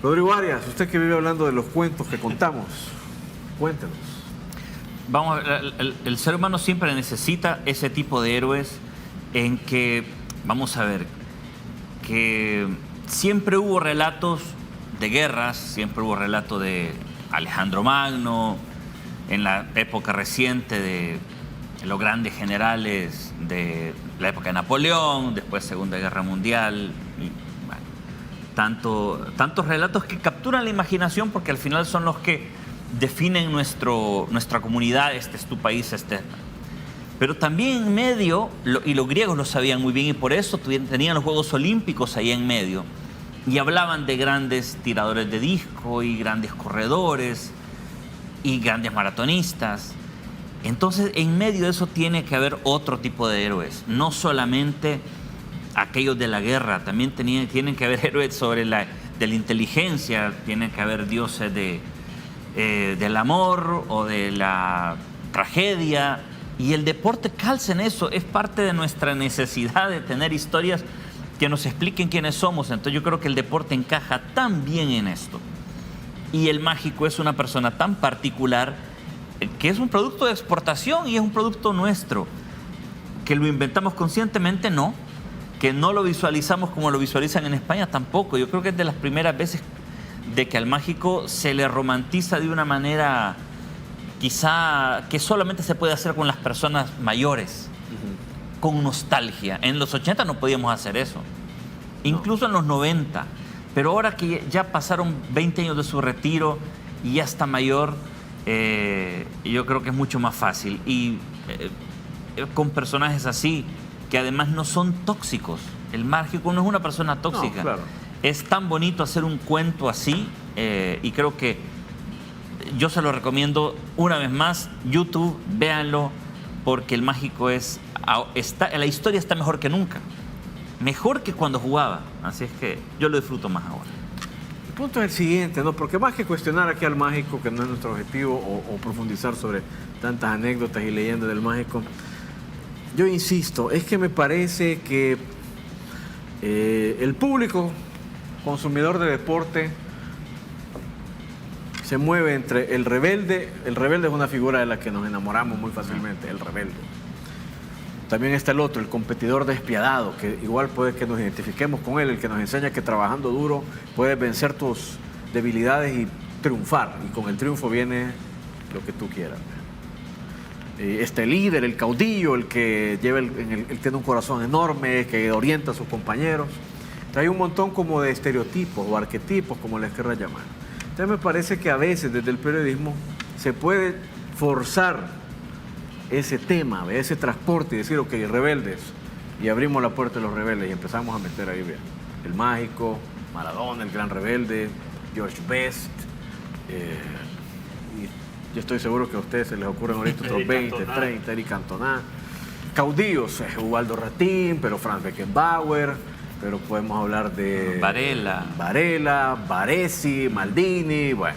Rodrigo Arias, usted que vive hablando de los cuentos que contamos, cuéntenos. Vamos, el ser humano siempre necesita ese tipo de héroes en que, vamos a ver, que siempre hubo relatos de guerras, siempre hubo relatos de Alejandro Magno, en la época reciente de los grandes generales de la época de Napoleón, después Segunda Guerra Mundial, y, bueno, tantos relatos que capturan la imaginación porque al final son los que definen nuestra comunidad, este es tu país, este. Pero también en medio, y los griegos lo sabían muy bien y por eso tenían los Juegos Olímpicos ahí en medio, y hablaban de grandes tiradores de disco y grandes corredores y grandes maratonistas. Entonces, en medio de eso tiene que haber otro tipo de héroes, no solamente aquellos de la guerra, también tienen que haber héroes de la inteligencia, tienen que haber dioses del amor o de la tragedia, y el deporte calza en eso, es parte de nuestra necesidad de tener historias que nos expliquen quiénes somos. Entonces yo creo que el deporte encaja tan bien en esto, y el mágico es una persona tan particular que es un producto de exportación y es un producto nuestro, que lo inventamos conscientemente, no, que no lo visualizamos como lo visualizan en España tampoco. Yo creo que es de las primeras veces de que al mágico se le romantiza de una manera quizá que solamente se puede hacer con las personas mayores, con nostalgia. En los 80 no podíamos hacer eso, incluso en los 90, pero ahora que ya pasaron 20 años de su retiro y ya está mayor, yo creo que es mucho más fácil, y con personajes así que además no son tóxicos. El mágico no es una persona tóxica. No, claro. Es tan bonito hacer un cuento así, y creo que yo se lo recomiendo una vez más. YouTube, véanlo, porque el mágico la historia está mejor que nunca, mejor que cuando jugaba, así es que yo lo disfruto más ahora. El punto es el siguiente, ¿no? Porque más que cuestionar aquí al mágico, que no es nuestro objetivo, o profundizar sobre tantas anécdotas y leyendas del mágico, yo insisto, es que me parece que el público consumidor de deporte se mueve entre el rebelde es una figura de la que nos enamoramos muy fácilmente, el rebelde. También está el otro, el competidor despiadado, que igual puede que nos identifiquemos con él, el que nos enseña que trabajando duro puedes vencer tus debilidades y triunfar, y con el triunfo viene lo que tú quieras. Este líder, el caudillo, el que él tiene un corazón enorme, que orienta a sus compañeros. Hay un montón como de estereotipos o arquetipos, como les querrá llamar. Entonces me parece que a veces desde el periodismo se puede forzar ese tema, ese transporte, y decir, ok, rebeldes, y abrimos la puerta de los rebeldes y empezamos a meter ahí, bien, el mágico, Maradona, el gran rebelde, George Best, y yo estoy seguro que a ustedes se les ocurren ahorita otros 20, 30, Eric Cantona, caudillos, Ubaldo Ratín, pero Franz Beckenbauer, pero podemos hablar de Varela, Baresi, Maldini, bueno.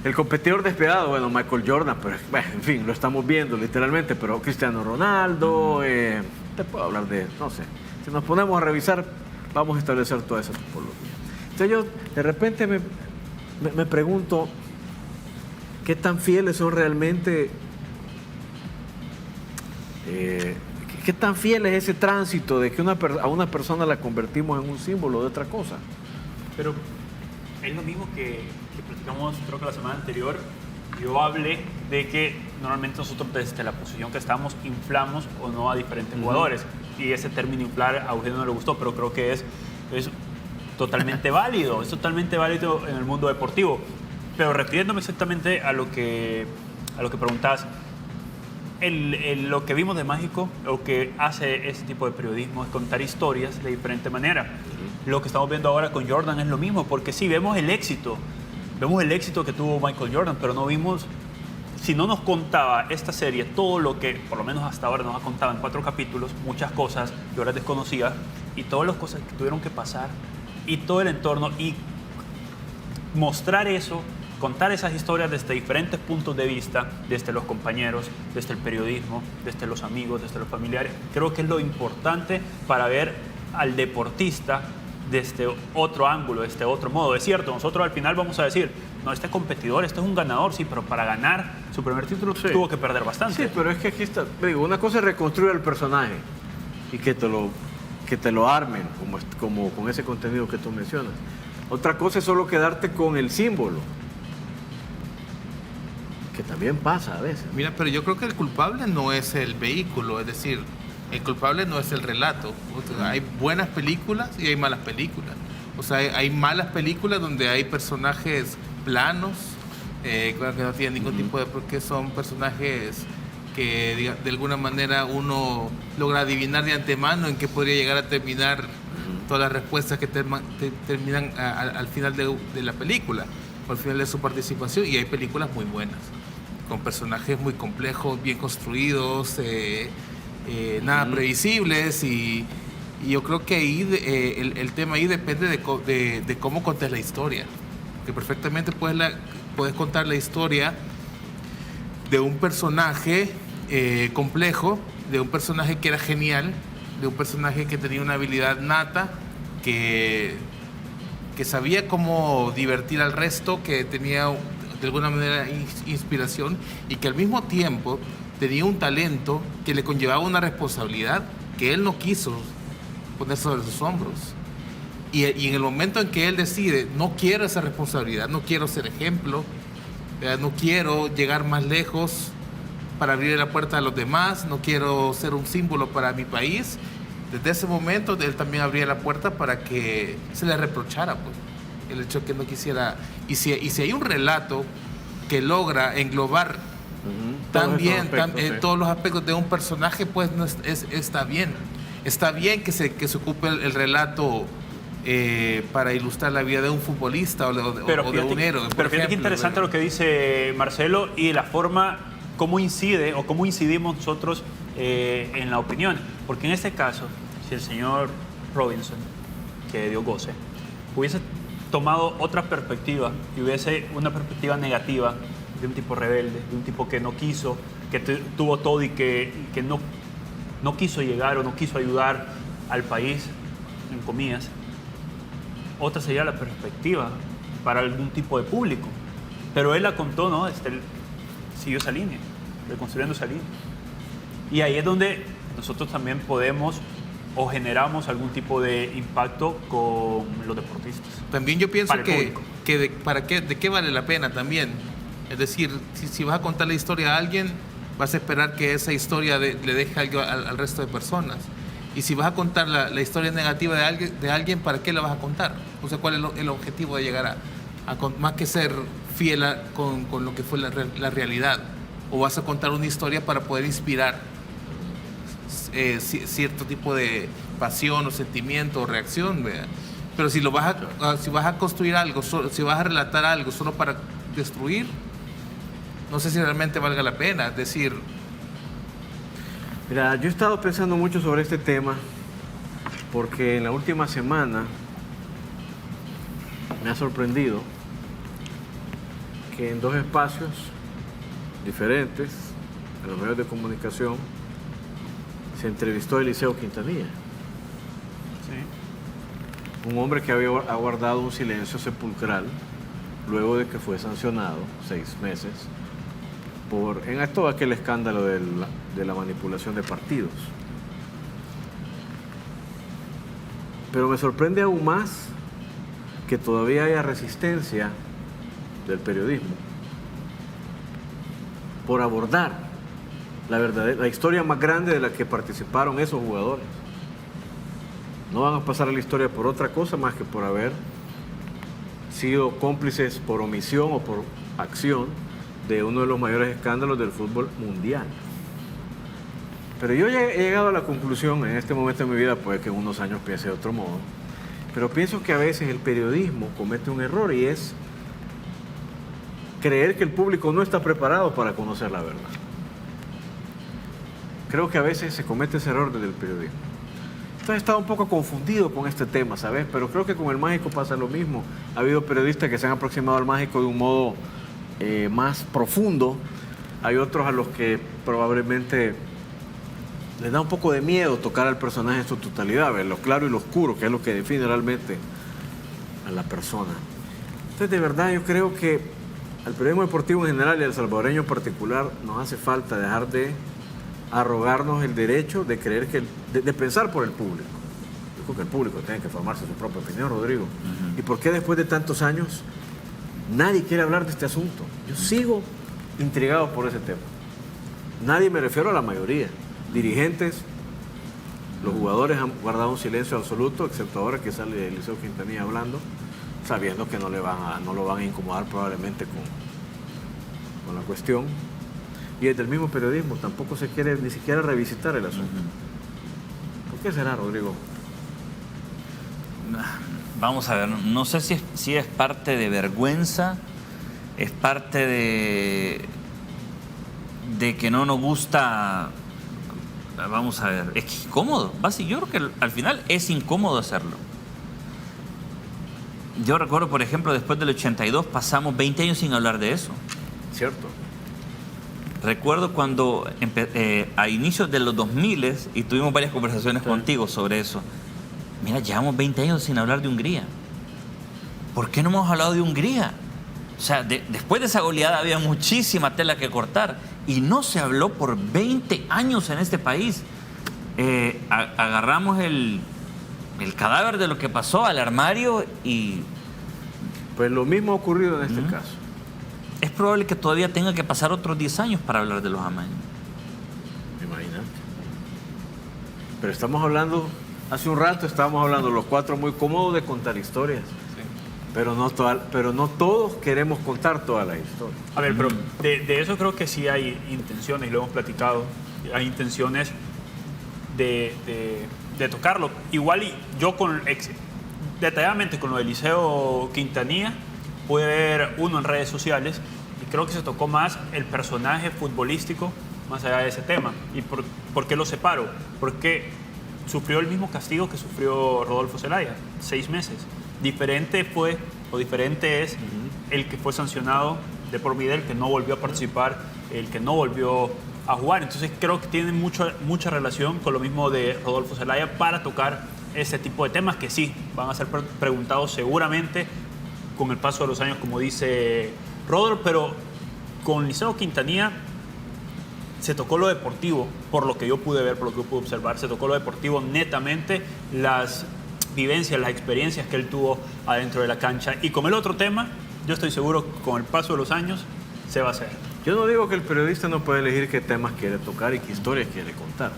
El competidor despiadado, bueno, Michael Jordan, pero bueno, en fin, lo estamos viendo literalmente, pero Cristiano Ronaldo, te puedo hablar de, no sé, si nos ponemos a revisar, vamos a establecer toda esa tipología. Entonces yo de repente me pregunto, ¿qué tan fieles son realmente, qué tan fiel es ese tránsito de que a una persona la convertimos en un símbolo de otra cosa? Pero es lo mismo que platicamos, creo que la semana anterior. Yo hablé de que normalmente nosotros desde la posición que estamos inflamos o no a diferentes jugadores, y ese término inflar a Eugenio no le gustó, pero creo que es totalmente válido, es totalmente válido en el mundo deportivo. Pero refiriéndome exactamente a lo que preguntabas, lo que vimos de mágico, lo que hace ese tipo de periodismo es contar historias de diferente manera. Lo que estamos viendo ahora con Jordan es lo mismo, porque sí, vemos el éxito que tuvo Michael Jordan, pero no vimos, si no nos contaba esta serie todo lo que, por lo menos hasta ahora nos ha contado en 4 capítulos, muchas cosas que ahora desconocía, y todas las cosas que tuvieron que pasar, y todo el entorno, y mostrar eso, contar esas historias desde diferentes puntos de vista, desde los compañeros, desde el periodismo, desde los amigos, desde los familiares. Creo que es lo importante para ver al deportista de este otro ángulo, de este otro modo. Es cierto, nosotros al final vamos a decir, no, este competidor, este es un ganador, sí, pero para ganar su primer título Sí. tuvo que perder bastante. Sí, pero es que aquí está, digo, una cosa es reconstruir el personaje y que te lo armen como con ese contenido que tú mencionas. Otra cosa es solo quedarte con el símbolo, que también pasa a veces. Mira, pero yo creo que el culpable no es el vehículo, es decir, el culpable no es el relato. O sea, hay buenas películas y hay malas películas. O sea, hay malas películas donde hay personajes planos, que no tienen ningún tipo de... porque son personajes que de alguna manera uno logra adivinar de antemano en qué podría llegar a terminar todas las respuestas que terminan al final de la película, o al final de su participación, y hay películas muy buenas, con personajes muy complejos, bien construidos, nada previsibles, y yo creo que ahí el tema ahí depende de cómo contes la historia, que perfectamente puedes contar la historia de un personaje complejo, de un personaje que era genial, de un personaje que tenía una habilidad nata, que sabía cómo divertir al resto, que tenía de alguna manera inspiración, y que al mismo tiempo tenía un talento que le conllevaba una responsabilidad que él no quiso poner sobre sus hombros. Y en el momento en que él decide, no quiero esa responsabilidad, no quiero ser ejemplo, no quiero llegar más lejos para abrir la puerta a los demás, no quiero ser un símbolo para mi país, desde ese momento él también abría la puerta para que se le reprochara, pues, el hecho de que no quisiera. Y si hay un relato que logra englobar también todos los aspectos de un personaje, pues no está bien. Está bien que se ocupe el relato para ilustrar la vida de un futbolista o de un héroe. Pero fíjate que interesante lo que dice Marcelo y la forma cómo incide o cómo incidimos nosotros en la opinión. Porque en este caso, si el señor Robinson, que dio goce, hubiese tomado otra perspectiva y hubiese una perspectiva negativa de un tipo rebelde, de un tipo que no quiso, que tuvo todo y que no quiso llegar o no quiso ayudar al país, en comillas, otra sería la perspectiva para algún tipo de público. Pero él la contó, ¿no? Siguió esa línea, reconstruyendo esa línea. Y ahí es donde nosotros también podemos o generamos algún tipo de impacto con los deportistas. También yo pienso Para el público. ¿de qué vale la pena también? Es decir, si vas a contar la historia a alguien, vas a esperar que esa historia le deje algo al resto de personas. Y si vas a contar la historia negativa de alguien, ¿para qué la vas a contar? O sea, ¿cuál es el objetivo de llegar más que ser fiel con lo que fue la realidad? ¿O vas a contar una historia para poder inspirar cierto tipo de pasión o sentimiento o reacción? ¿Verdad? Pero si vas a construir algo, si vas a relatar algo solo para destruir, no sé si realmente valga la pena. Es decir, Mira, yo he estado pensando mucho sobre este tema porque en la última semana me ha sorprendido que en dos espacios diferentes, en los medios de comunicación, se entrevistó a Eliseo Quintanilla, Sí. un hombre que había aguardado un silencio sepulcral luego de que fue sancionado 6 meses en todo aquel escándalo de la manipulación de partidos. Pero me sorprende aún más que todavía haya resistencia del periodismo por abordar la historia más grande de la que participaron esos jugadores. No van a pasar a la historia por otra cosa más que por haber sido cómplices por omisión o por acción de uno de los mayores escándalos del fútbol mundial. Pero yo he llegado a la conclusión en este momento de mi vida, puede que en unos años piense de otro modo, pero pienso que a veces el periodismo comete un error y es creer que el público no está preparado para conocer la verdad. Creo que a veces se comete ese error desde el periodismo. Entonces he estado un poco confundido con este tema, ¿sabes? Pero creo que con el mágico pasa lo mismo. Ha habido periodistas que se han aproximado al mágico de un modo más profundo. Hay otros a los que probablemente les da un poco de miedo tocar al personaje en su totalidad, ver lo claro y lo oscuro, que es lo que define realmente a la persona. Entonces, de verdad, yo creo que al periodismo deportivo en general y al salvadoreño en particular nos hace falta dejar de arrogarnos el derecho de creer que de pensar por el público. Yo creo que el público tiene que formarse su propia opinión, Rodrigo. ¿Y por qué después de tantos años nadie quiere hablar de este asunto? Yo sigo intrigado por ese tema. Nadie, me refiero a la mayoría. Dirigentes, los jugadores han guardado un silencio absoluto, excepto ahora que sale Eliseo Quintanilla hablando, sabiendo que no lo van a incomodar probablemente con la cuestión. Y desde el mismo periodismo tampoco se quiere ni siquiera revisitar el asunto. ¿Por qué será, Rodrigo? Vamos a ver, no sé si es parte de vergüenza, es parte de que no nos gusta. Vamos a ver, es incómodo. Yo creo que al final es incómodo hacerlo. Yo recuerdo, por ejemplo, después del 82 pasamos 20 años sin hablar de eso. Cierto. Recuerdo cuando a inicios de los 2000 y tuvimos varias conversaciones contigo sobre eso. Mira, llevamos 20 años sin hablar de Hungría. ¿Por qué no hemos hablado de Hungría? O sea, después de esa goleada había muchísima tela que cortar y no se habló por 20 años en este país. Agarramos el cadáver de lo que pasó al armario y... Pues lo mismo ha ocurrido en este caso. Es probable que todavía tenga que pasar otros 10 años para hablar de los amaños. Imagínate. Pero estamos hablando, hace un rato estábamos hablando los cuatro muy cómodos de contar historias. Sí. Pero no todos queremos contar toda la historia. A ver, pero de eso creo que sí hay intenciones, y lo hemos platicado, hay intenciones de tocarlo. Igual y yo detalladamente con lo de Eliseo Quintanilla pude ver uno en redes sociales y creo que se tocó más el personaje futbolístico más allá de ese tema. ¿Y por qué lo separo? Porque sufrió el mismo castigo que sufrió Rodolfo Zelaya, 6 meses. Diferente es el que fue sancionado de por vida, el que no volvió a participar, el que no volvió a jugar. Entonces creo que tiene mucha relación con lo mismo de Rodolfo Zelaya para tocar ese tipo de temas que sí van a ser preguntados seguramente con el paso de los años, como dice Rodolfo, pero con Eliseo Quintanilla se tocó lo deportivo, por lo que yo pude ver, por lo que yo pude observar, se tocó lo deportivo netamente, las vivencias, las experiencias que él tuvo adentro de la cancha. Y con el otro tema, yo estoy seguro que con el paso de los años se va a hacer. Yo no digo que el periodista no puede elegir qué temas quiere tocar y qué historias quiere contar.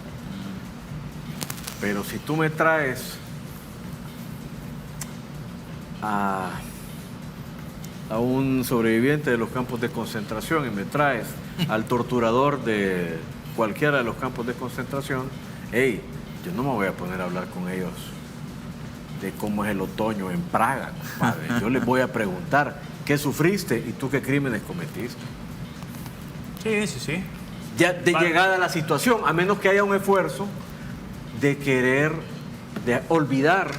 Pero si tú me traes a un sobreviviente de los campos de concentración y me traes al torturador de cualquiera de los campos de concentración, hey, yo no me voy a poner a hablar con ellos de cómo es el otoño en Praga, compadre. Yo les voy a preguntar qué sufriste y tú qué crímenes cometiste. Sí. Ya de llegada a la situación, a menos que haya un esfuerzo de querer, de olvidar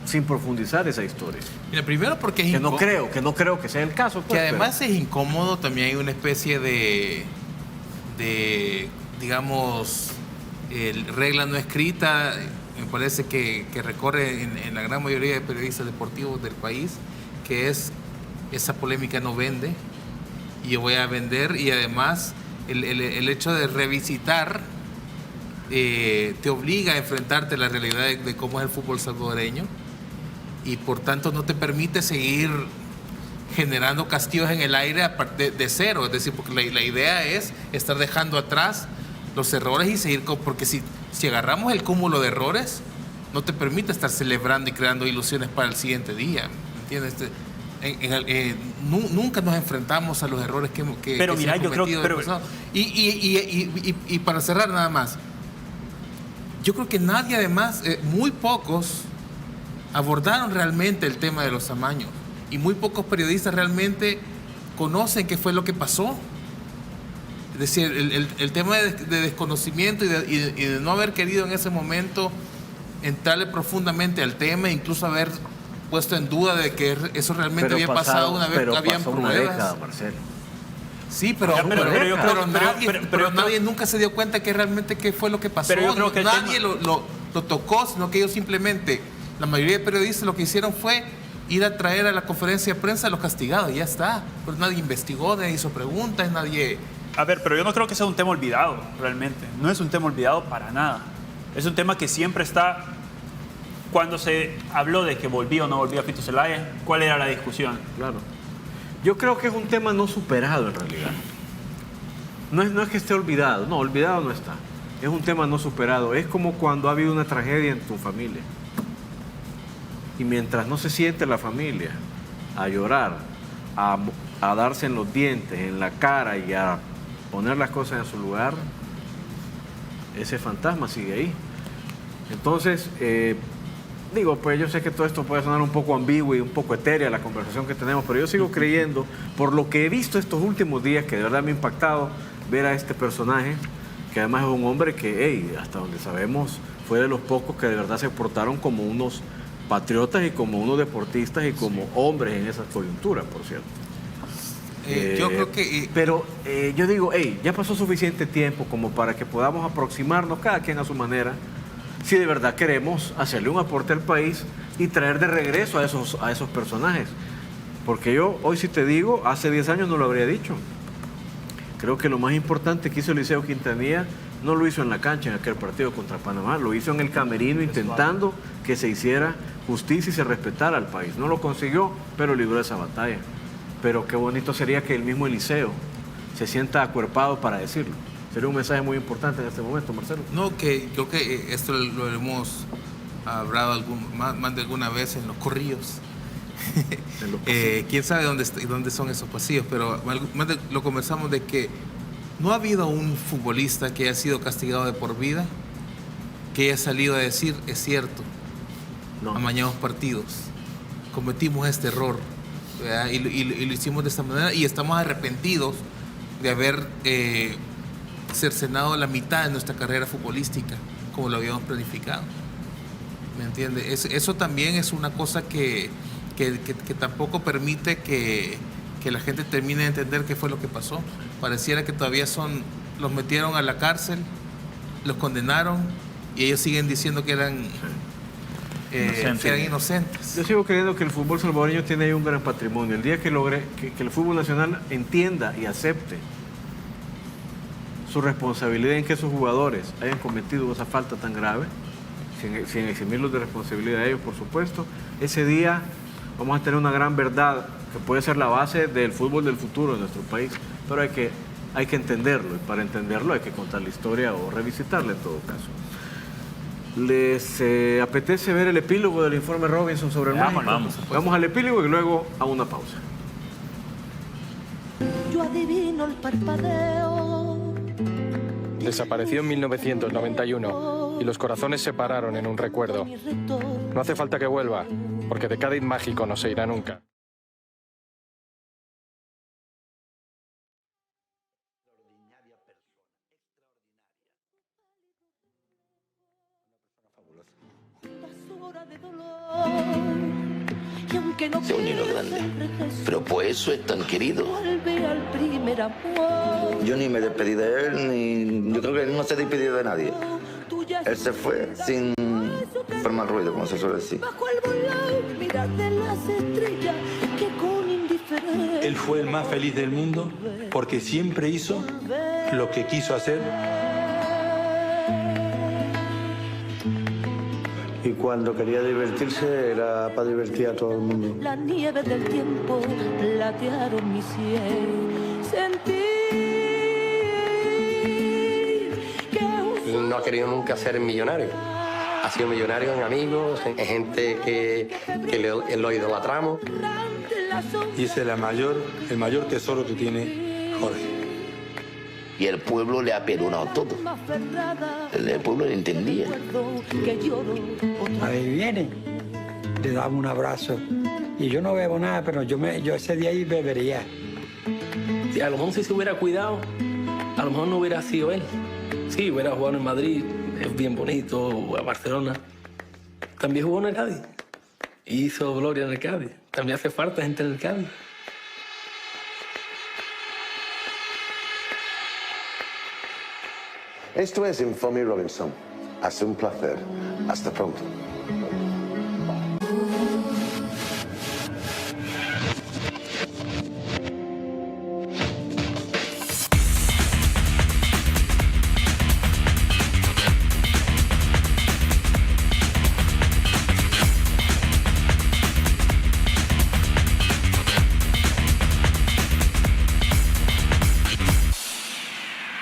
sin profundizar esa historia. Mira, primero porque es que no creo que sea el caso. Pues, que además es incómodo, también hay una especie de digamos, regla no escrita, me parece que recorre en la gran mayoría de periodistas deportivos del país, que es esa polémica no vende y yo voy a vender, y además el hecho de revisitar te obliga a enfrentarte a la realidad de cómo es el fútbol salvadoreño y por tanto no te permite seguir generando castigos en el aire de cero, es decir, porque la idea es estar dejando atrás los errores y seguir porque si agarramos el cúmulo de errores no te permite estar celebrando y creando ilusiones para el siguiente día, ¿me entiendes? Nunca nos enfrentamos a los errores que pero que mira, se han yo creo cometido y para cerrar nada más, yo creo que nadie, además, muy pocos abordaron realmente el tema de los amaños y muy pocos periodistas realmente conocen qué fue lo que pasó. Es decir, el tema de desconocimiento y de no haber querido en ese momento entrarle profundamente al tema, incluso haber puesto en duda de que eso realmente había pasado una vez, pero habían pasó pruebas. una década, Marcelo. Sí, pero, Ya, pero yo creo- pero nadie nunca se dio cuenta que realmente qué fue lo que pasó. Pero yo creo que el nadie lo tocó, sino que ellos simplemente, la mayoría de periodistas lo que hicieron fue ir a traer a la conferencia de prensa a los castigados y ya está. Pero nadie investigó, nadie hizo preguntas, nadie... A ver, pero yo no creo que sea un tema olvidado, realmente. No es un tema olvidado para nada. Es un tema que siempre está... Cuando se habló de que volvía o no volvía Fito Zelaya, ¿cuál era la discusión? Claro. Yo creo que es un tema no superado en realidad. No es que esté olvidado, no, olvidado no está. Es un tema no superado. Es como cuando ha habido una tragedia en tu familia. Y mientras no se siente la familia a llorar, a darse en los dientes, en la cara y a poner las cosas en su lugar, ese fantasma sigue ahí. Entonces, digo, pues yo sé que todo esto puede sonar un poco ambiguo y un poco etérea la conversación que tenemos, pero yo sigo creyendo, por lo que he visto estos últimos días, que de verdad me ha impactado ver a este personaje, que además es un hombre que, hey, hasta donde sabemos, fue de los pocos que de verdad se portaron como unos patriotas y como unos deportistas y como hombres en esa coyuntura, por cierto. yo creo que... Pero yo digo, hey, ya pasó suficiente tiempo como para que podamos aproximarnos cada quien a su manera, si de verdad queremos hacerle un aporte al país y traer de regreso a esos personajes. Porque yo hoy sí te digo, hace 10 años no lo habría dicho. Creo que lo más importante que hizo Eliseo Quintanilla no lo hizo en la cancha en aquel partido contra Panamá, lo hizo en el camerino intentando que se hiciera justicia y se respetara al país. No lo consiguió, pero libró esa batalla. Pero qué bonito sería que el mismo Eliseo se sienta acuerpado para decirlo. Sería un mensaje muy importante en este momento, Marcelo. No, que creo que esto lo hemos hablado más de alguna vez en los corrillos. Quién sabe dónde son esos pasillos, pero lo conversamos de que no ha habido un futbolista que haya sido castigado de por vida que haya salido a decir, es cierto, No. amañamos partidos, cometimos este error, ¿verdad? Y lo hicimos de esta manera y estamos arrepentidos de haber cercenado la mitad de nuestra carrera futbolística como lo habíamos planificado. ¿Me entiendes? Eso también es una cosa que tampoco permite que la gente termine de entender qué fue lo que pasó. Pareciera que todavía los metieron a la cárcel, los condenaron y ellos siguen diciendo que eran inocentes. Yo sigo creyendo que el fútbol salvadoreño tiene ahí un gran patrimonio. El día que logre que el fútbol nacional entienda y acepte su responsabilidad en que esos jugadores hayan cometido esa falta tan grave, sin eximirlos de responsabilidad de ellos, por supuesto, ese día vamos a tener una gran verdad que puede ser la base del fútbol del futuro de nuestro país, pero hay que entenderlo, y para entenderlo hay que contar la historia o revisitarla en todo caso. ¿Les apetece ver el epílogo del informe Robinson sobre el México? Vamos al epílogo y luego a una pausa. Yo adivino el parpadeo. Desapareció en 1991 y los corazones se pararon en un recuerdo. No hace falta que vuelva, porque de Cádiz mágico no se irá nunca. Sea un niño grande, pero por eso es tan querido. Yo ni me despedí de él, ni yo creo que él no se despidió de nadie. Él se fue sin formar ruido, como se suele decir. Él fue el más feliz del mundo porque siempre hizo lo que quiso hacer. Y cuando quería divertirse era para divertir a todo el mundo. La nieve del tiempo platearon mi sien. Sentí que no ha querido nunca ser millonario. Ha sido millonario en amigos, en gente que lo idolatramos. Y ese es el mayor tesoro que tiene Jorge. y el pueblo le ha perdonado todo. El pueblo le entendía. Ahí viene, le damos un abrazo. Y yo no bebo nada, pero yo ese día ahí bebería. Si a lo mejor si se hubiera cuidado, a lo mejor no hubiera sido él. Sí, hubiera jugado en Madrid, es bien bonito, o a Barcelona. También jugó en el Cádiz. Hizo gloria en el Cádiz. También hace falta gente en el Cádiz. Esto es Infomia Robinson. Hace un placer. Hasta pronto.